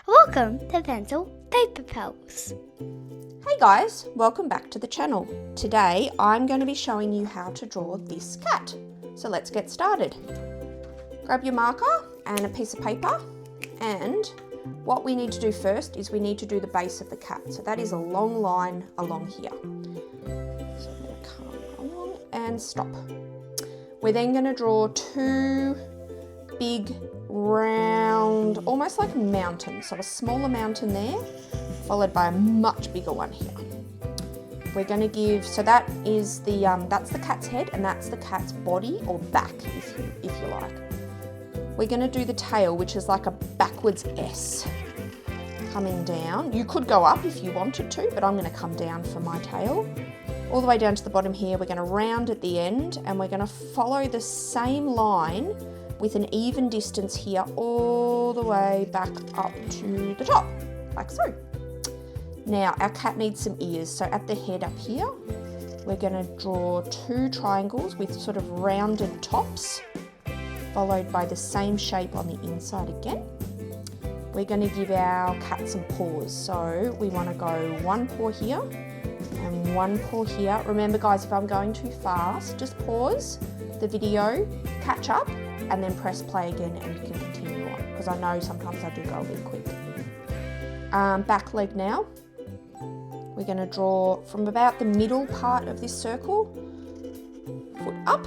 Welcome to Pencil Paper Pals. Hey guys, welcome back to the channel. Today I'm going to be showing you how to draw this cat. So let's get started. Grab your marker and a piece of paper, and what we need to do first is we need to do the base of the cat. So that is a long line along here. So I'm going to come along and stop. We're then going to draw two big round, almost like mountains. So a smaller mountain there, followed by a much bigger one here. We're going to give, so that is the that's the cat's head, and that's the cat's body or back, if you like. We're going to do the tail, which is like a backwards S coming down. You could go up if you wanted to, but I'm going to come down for my tail. All the way down to the bottom here. We're going to round at the end, and we're going to follow the same line with an even distance here all the way back up to the top, like so. Now our cat needs some ears, so at the head up here, we're going to draw two triangles with sort of rounded tops, followed by the same shape on the inside again. We're going to give our cat some paws, so we want to go one paw here and one paw here. Remember guys, if I'm going too fast, just pause the video, catch up, and then press play again and you can continue on, because I know sometimes I do go a bit quick. Back leg now. We're going to draw from about the middle part of this circle, foot up,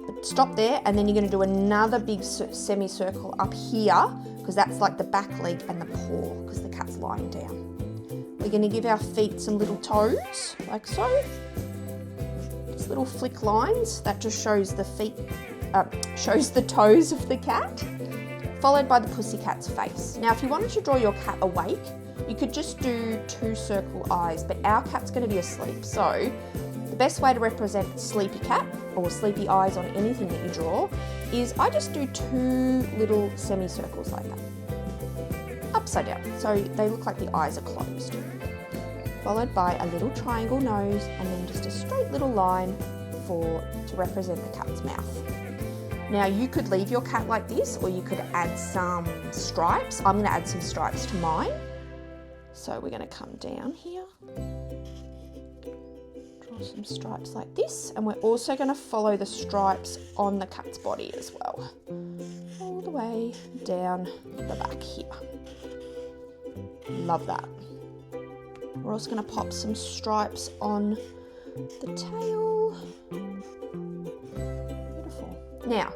but stop there, and then you're going to do another big semicircle up here, because that's like the back leg and the paw, because the cat's lying down. We're going to give our feet some little toes, like so. Just little flick lines, that just shows the feet, shows the toes of the cat, followed by the pussycat's face. Now, if you wanted to draw your cat awake, you could just do two circle eyes, but our cat's going to be asleep. So the best way to represent sleepy cat or sleepy eyes on anything that you draw is I just do two little semicircles like that, upside down, so they look like the eyes are closed, followed by a little triangle nose, and then just a straight little line to represent the cat's mouth. Now you could leave your cat like this, or you could add some stripes. I'm going to add some stripes to mine. So we're going to come down here, draw some stripes like this, and we're also going to follow the stripes on the cat's body as well, all the way down the back here. Love that. We're also going to pop some stripes on the tail. Beautiful. Now,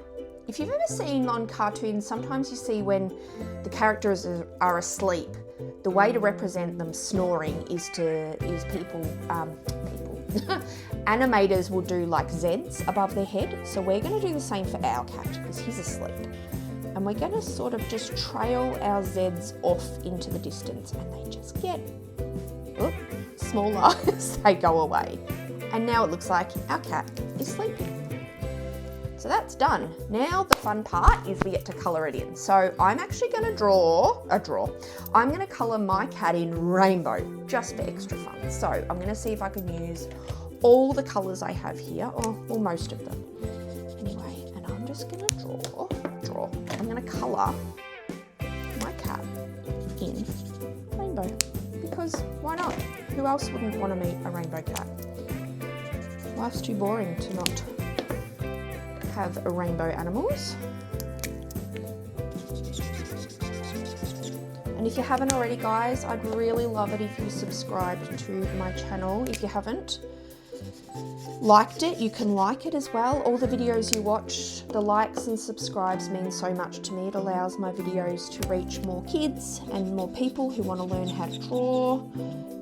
if you've ever seen on cartoons, sometimes you see when the characters are asleep, the way to represent them snoring is people animators will do like Zs above their head. So we're going to do the same for our cat, because he's asleep. And we're going to sort of just trail our Zs off into the distance, and they just get smaller as they go away. And now it looks like our cat is sleeping. So that's done. Now the fun part is we get to colour it in. So I'm actually going to I'm going to colour my cat in rainbow, just for extra fun. So I'm going to see if I can use all the colours I have here, or well, most of them. Anyway, and I'm just going to draw. I'm going to colour my cat in rainbow, because why not? Who else wouldn't want to meet a rainbow cat? Life's too boring to not have rainbow animals. And if you haven't already guys, I'd really love it if you subscribed to my channel. If you haven't liked it, you can like it as well. All the videos you watch, the likes and subscribes mean so much to me. It allows my videos to reach more kids and more people who want to learn how to draw,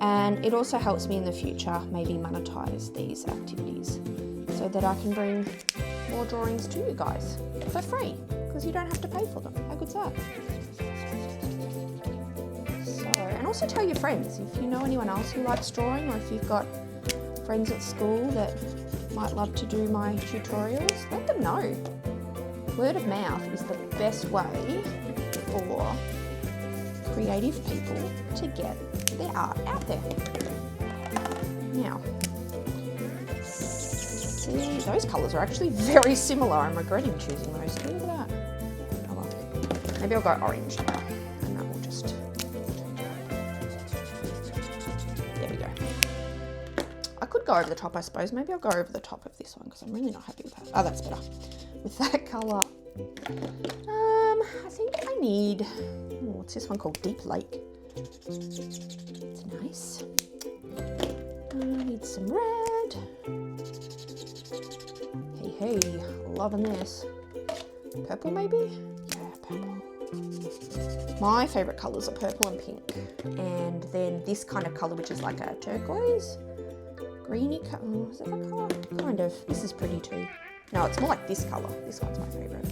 and it also helps me in the future maybe monetize these activities so that I can bring more drawings to you guys for free, because you don't have to pay for them. How good's that? So, and also tell your friends if you know anyone else who likes drawing, or if you've got friends at school that might love to do my tutorials, let them know. Word of mouth is the best way for creative people to get their art out there. Now, see, those colours are actually very similar. I'm regretting choosing those two. Look at that. Oh well. Maybe I'll go orange now, and that will just could go over the top, I suppose. Maybe I'll go over the top of this one because I'm really not happy with that. Oh, that's better. With that colour. I think I need, what's this one called? Deep Lake. It's nice. I need some red. Hey, loving this. Purple maybe? Yeah, purple. My favourite colours are purple and pink. And then this kind of colour, which is like a turquoise. Greeny colour. Oh, is that that colour? Kind of. This is pretty too. No, it's more like this colour. This one's my favourite.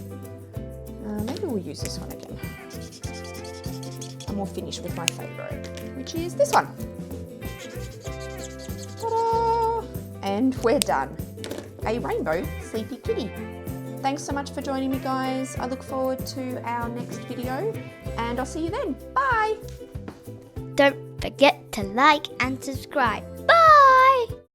Maybe we'll use this one again. And we'll finish with my favourite, which is this one. Ta-da! And we're done. A rainbow sleepy kitty. Thanks so much for joining me, guys. I look forward to our next video, and I'll see you then. Bye! Don't forget to like and subscribe.